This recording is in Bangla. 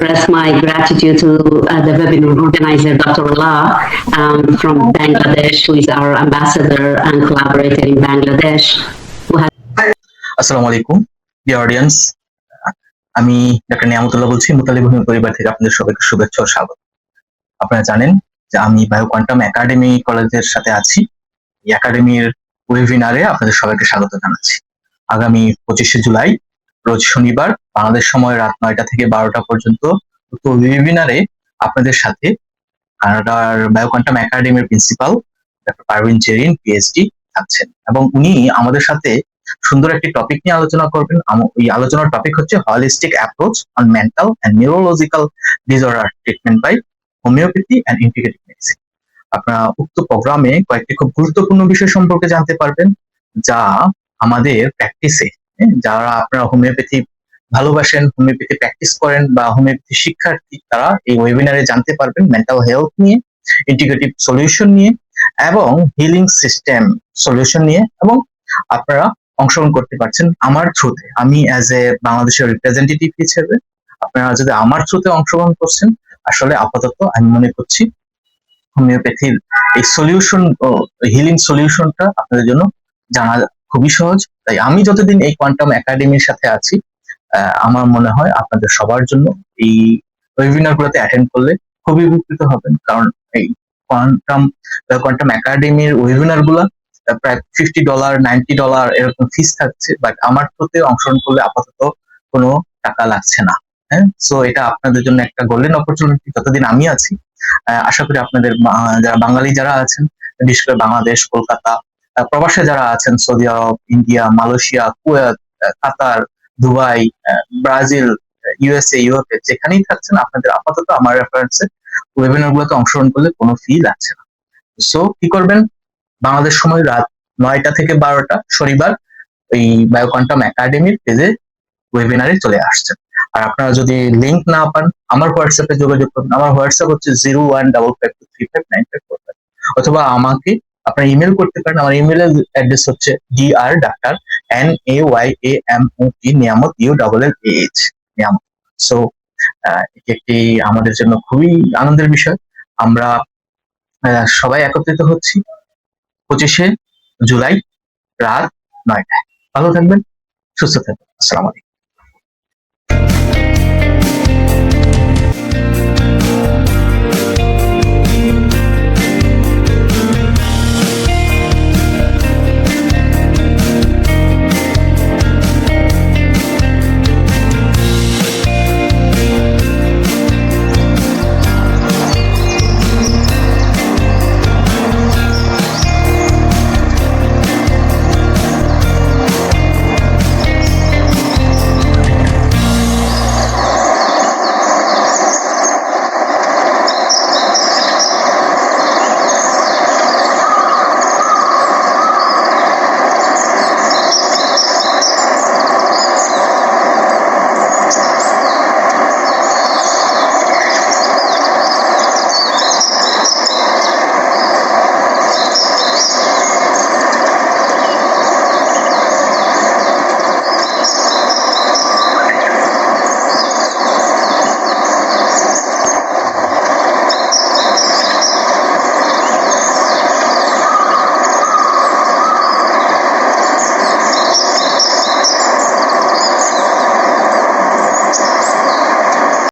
express my gratitude to the webinar organizer, Dr. Allah, from Bangladesh, who is our ambassador and collaborator in Bangladesh. আসসালামু আলাইকুম ডিয়ার অডিয়েন্স, আমি ডক্টর নিয়ামতুল্লাহ বলছি মুতালিব হোমিও পরিবার থেকে। আপনাদের সবাইকে শুভেচ্ছা ও স্বাগত। আপনারা জানেন যে আমি বায়ো কোয়ান্টাম একাডেমি কলেজের সাথে আছি। এই একাডেমির ওয়েবিনারে আপনাদের সবাইকে স্বাগত জানাচ্ছি। আগামী 25শে জুলাই রোজ শনিবার বাংলাদেশ সময় রাত 9টা থেকে 12টা পর্যন্ত উক্ত ওয়েবিনারে আপনাদের সাথে কানাডার বায়ো কোয়ান্টাম একাডেমির principal doctor Parveen Jerin PhD থাকছেন এবং উনি আমাদের সাথে সুন্দর একটি টপিক নিয়ে আলোচনা করবেন। এই আলোচনার টপিক হচ্ছে holistic approach on mental and neurological disorder treatment by homeopathy and integrative medicine. আপনারা উক্ত প্রোগ্রামে কয়েকটি খুব গুরুত্বপূর্ণ বিষয় সম্পর্কে জানতে পারবেন, যা আমাদের প্র্যাকটিসে, যারা আপনারা হোমিওপ্যাথি ভালোবাসেন, হোমিওপ্যাথি প্র্যাকটিস করেন বা হোমিওপ্যাথি শিক্ষার্থী, তারা এই ওয়েবিনারে জানতে পারবেন মেন্টাল হেলথ নিয়ে, ইন্টিগ্রেটিভ সলিউশন নিয়ে এবং হিলিং সিস্টেম সলিউশন নিয়ে। এবং আপনারা অংশগ্রহণ করতে পারছেন আমার থ্রুতে। আমি অ্যাজ এ বাংলাদেশের রিপ্রেজেন্টেটিভ হিসেবে আপনারা যদি আমার থ্রুতে অংশগ্রহণ করছেন, আসলে আপাতত আমি মনে করছি হোমিওপ্যাথির এই সলিউশন, হিলিং সলিউশনটা আপনাদের জন্য জানা খুবই সহজ। তাই আমি যতদিন এই কোয়ান্টাম একাডেমির সাথে আছি, আমার মনে হয় আপনাদের সবার জন্য এই ওয়েবিনার গুলোতে অ্যাটেন্ড করলে খুবই উপকৃত হবেন। কারণ এই কোয়ান্টাম একাডেমির ওয়েবিনার গুলা প্রায় $50, $90 এরকম ফিস থাকছে, বাট আমার থ্রুতে অংশগ্রহণ করলে আপাতত কোনো টাকা লাগছে না। হ্যাঁ, সো এটা আপনাদের জন্য একটা গোল্ডেন অপরচুনিটি যতদিন আমি আছি। আশা করি আপনাদের যারা বাঙালি যারা আছেন, বিশেষ করে বাংলাদেশ, কলকাতা, প্রবাসে যারা আছেন, সৌদি আরব, ইন্ডিয়া, মালয়েশিয়া, কুয়েত, কাতার, দুবাই, ব্রাজিল, ইউএসএ, ইউরোপে যেখানেই থাকছেন, আপনাদের আপাতত আমার রেফারেন্সে ওয়েবিনার গুলোতে অংশগ্রহণ করলে কোনো ফি লাগছে না। সো কি করবেন, বাংলাদেশ সময় রাত 9টা থেকে 12টা শনিবার এই বায়ো কোয়ান্টাম একাডেমির পেজে ওয়েবিনারে চলে আসছেন। আর আপনারা যদি লিংক না পান, আমার হোয়াটসঅ্যাপে যোগাযোগ করুন। আমার হোয়াটসঅ্যাপ হচ্ছে 0155235954, অথবা আমাকে আপনারা ইমেল করতে পারেন। আমার ইমেল অ্যাড্রেস হচ্ছে dr.NAYAMOT নিয়ামত ULLAH নিয়ামত। সো এটি একটি আমাদের জন্য খুবই আনন্দের বিষয়। আমরা সবাই একত্রিত হচ্ছি 25শে জুলাই রাত 9টায়। ভালো থাকবেন, সুস্থ থাকবেন। আসসালামু আলাইকুম।